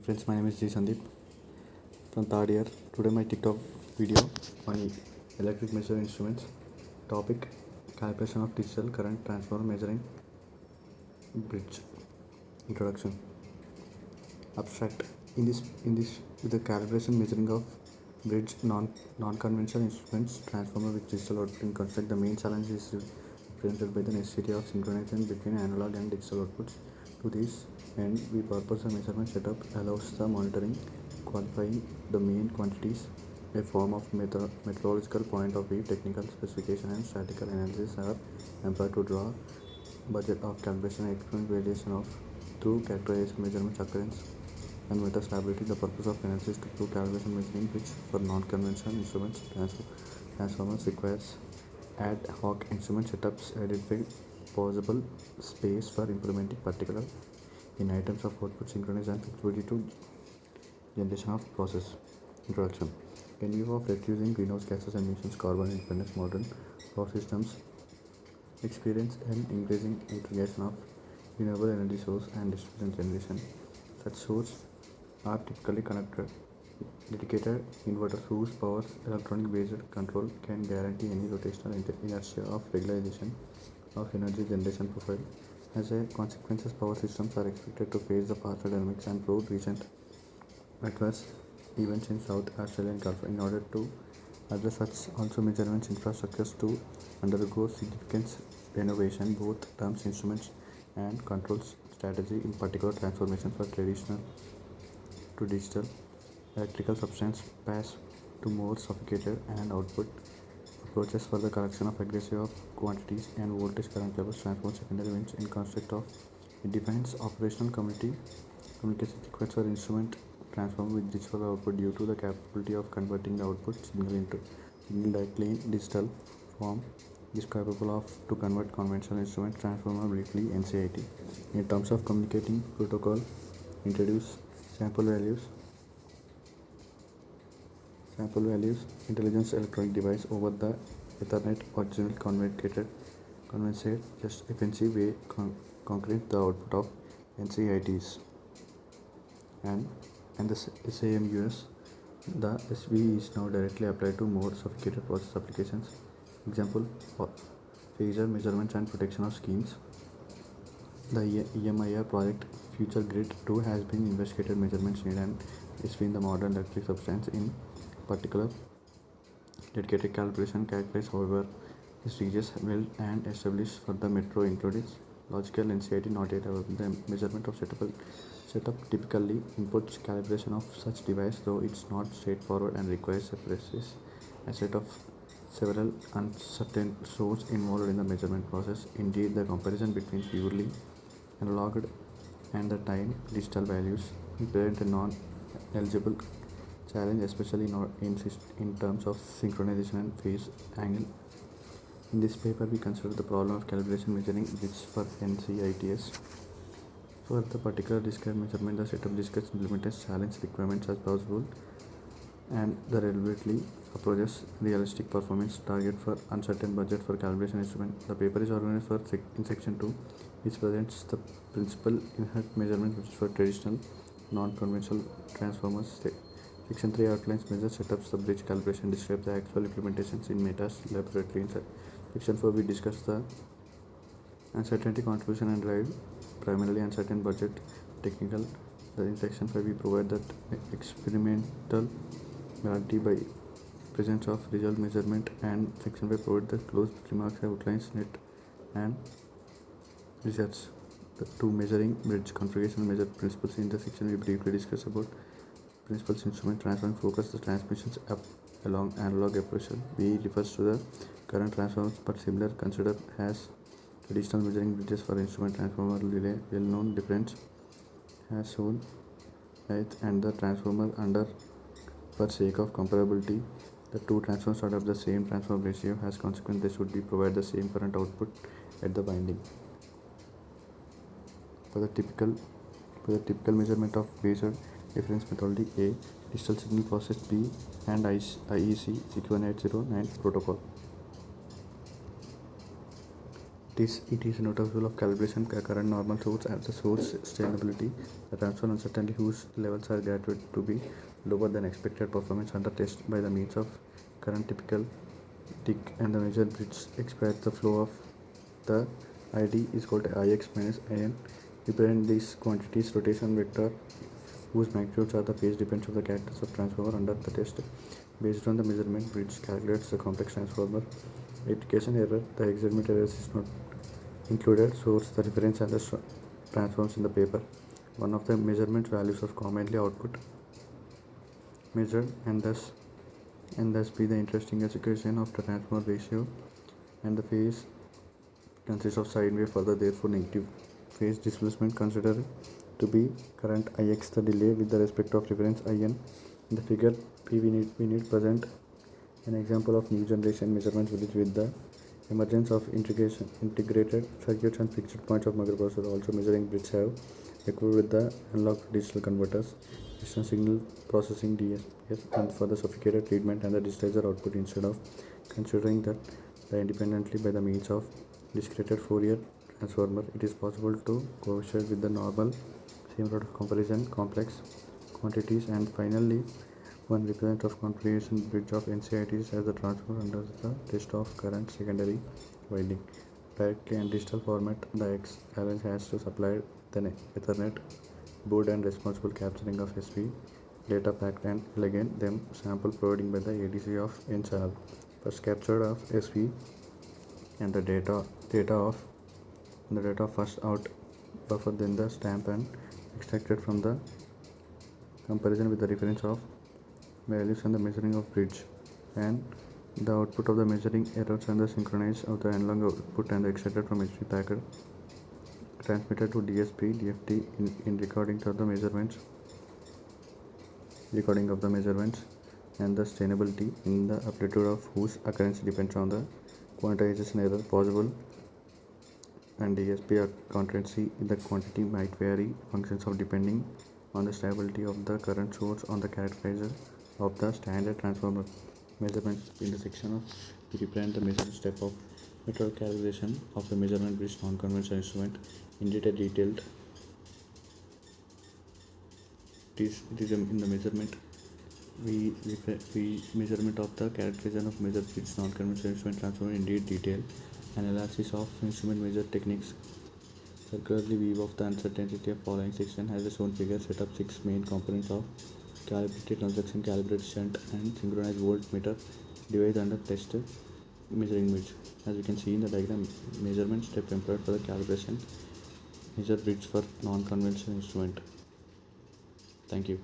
Friends, my name is G Sandeep from third year. Today my TikTok video on electric measuring instruments. Topic: calibration of digital current transformer measuring bridge. Introduction. Abstract. In this with the calibration measuring of bridge non-conventional instruments transformer with digital output in construct. The main challenge is represented by the necessity of synchronization between analog and digital outputs. To this end, we purpose a measurement setup allows the monitoring, qualifying the main quantities, a form of metrological point of view, technical specification and statistical analysis are employed to draw budget of calibration experiment variation of through characterization measurements occurrence and meta stability. The purpose of analysis to prove calibration measuring which for non-conventional instruments transformers requires ad hoc instrument setups identify possible space for implementing particular in items of output synchronized and flexibility to generation of process. Introduction. In view of reducing greenhouse gases emissions, carbon independence, modern power systems experience an increasing integration of renewable energy source and distributed generation. Such sources are typically connected dedicated inverters whose power electronic based control can guarantee any rotational inertia of regularization of energy generation profile. As a consequence, power systems are expected to face the partial dynamics and prove recent adverse events in South Australian Gulf. In order to address such also measurements infrastructures to undergo significant renovation, both terms instruments and controls strategy, in particular transformation for traditional to digital electrical substance pass to more sophisticated and output approaches for the collection of aggressive quantities and voltage current levels transform secondary winds in construct of it defines operational communication required for instrument transformer with digital output due to the capability of converting the output signal into signal directly in digital form is capable of to convert conventional instrument transformer briefly NCIT. In terms of communicating protocol, introduce sample values intelligence electronic device over the Ethernet original conventional just efficiency way concrete the output of NCITs and the SAMUS. The SV is now directly applied to more sophisticated process applications. Example: phasor measurements and protection of schemes. The EMI project Future Grid 2 has been investigated measurements need and is in the modern electric substance in particular dedicated calibration characterized however is reaches well and established for the metro including logical NCIT not yet available. The measurement of setup typically inputs calibration of such device, though it's not straightforward and requires a precise set of several uncertain sources involved in the measurement process. Indeed, the comparison between purely analog and the time digital values present a non-eligible challenge, especially in terms of synchronization and phase angle. In this paper, we consider the problem of calibration measuring bridge for NCITs. For the particular described measurement, the setup discuss implemented challenge requirements as possible and the reliability approaches realistic performance target for uncertain budget for calibration instrument. The paper is organized for in section 2, which presents the principal inherent measurement which is for traditional non-conventional transformers. Section 3 outlines measure setups, the bridge calibration, describe the actual implementations in metas laboratory. In section 4, we discuss the uncertainty contribution and drive primarily uncertain budget technical. In section 5, we provide that experimental guarantee by presence of result measurement, and section 5 provide the closed remarks outlines net and results. The two measuring bridge configuration measure principles. In the section, we briefly discuss about principles instrument transforming focus the transmissions up along analog approach. B refers to the current transformers but similar considered as traditional measuring bridges for instrument transformer relay. Well-known difference has shown height and the transformer under for sake of comparability. The two transformers adopt the same transform ratio. As consequence, they should be provide the same current output at the winding. For the typical measurement of phasor difference methodology, A digital signal process, B and IEC 61809 protocol. It is noticeable of calibration current normal source and the source sustainability. The transfer uncertainty whose levels are graduated to be lower than expected performance under test by the means of current typical tick and the measure which expires the flow of the ID is called Ix minus In. Represent these quantities rotation vector whose magnitudes are the phase depends of the characters of transformer under the test. Based on the measurement which calculates the complex transformer application error, the experiment errors is not included. Source the reference and the transforms in the paper. One of the measurement values of commonly output measured and thus be the interesting equation of the transformer ratio and the phase consists of sine wave further therefore negative phase displacement considered to be current Ix the delay with the respect of reference In. In the figure P we need present an example of new generation measurements with the emergence of integrated circuits and fixed points of microprocessor. Also measuring bits have equipped with the analog to digital converters, distant signal processing DSPs, and further sophisticated treatment and the digitizer output instead of considering that the independently by the means of discrete Fourier transformer. It is possible to coexist with the normal same sort of comparison complex quantities. And finally, one representative of configuration bridge of NCITs as the transformer under the test of current secondary winding. Directly and digital format, the X challenge has to supply the Ethernet board and responsible capturing of SV data packed and elegant them sample providing by the ADC of N channel. First captured of SV and the data first out buffer, then the stamp and extracted from the comparison with the reference of values and the measuring of bridge and the output of the measuring errors and the synchronize of the analog output and the extracted from HV packet transmitted to DSP DFT in recording of the measurements and the sustainability in the amplitude of whose occurrence depends on the quantization error possible and DSP accountancy in the quantity might vary functions of depending on the stability of the current source on the characterizer of the standard transformer. Measurements in the section of we represent the measurement step of method calibration of the measurement bridge non-conventional instrument in detailed. It is in the measurement we measurement of the characterization of measured bridge non-conventional instrument transformer in detail. Analysis of instrument measure techniques. Circularly weave of the uncertainty of following section has a shown figure set up 6 main components of calibrated transaction, calibrated shunt and synchronized voltmeter device under test measuring bridge. As you can see in the diagram, measurement step employed for the calibration measure bridge for non-conventional instrument. Thank you.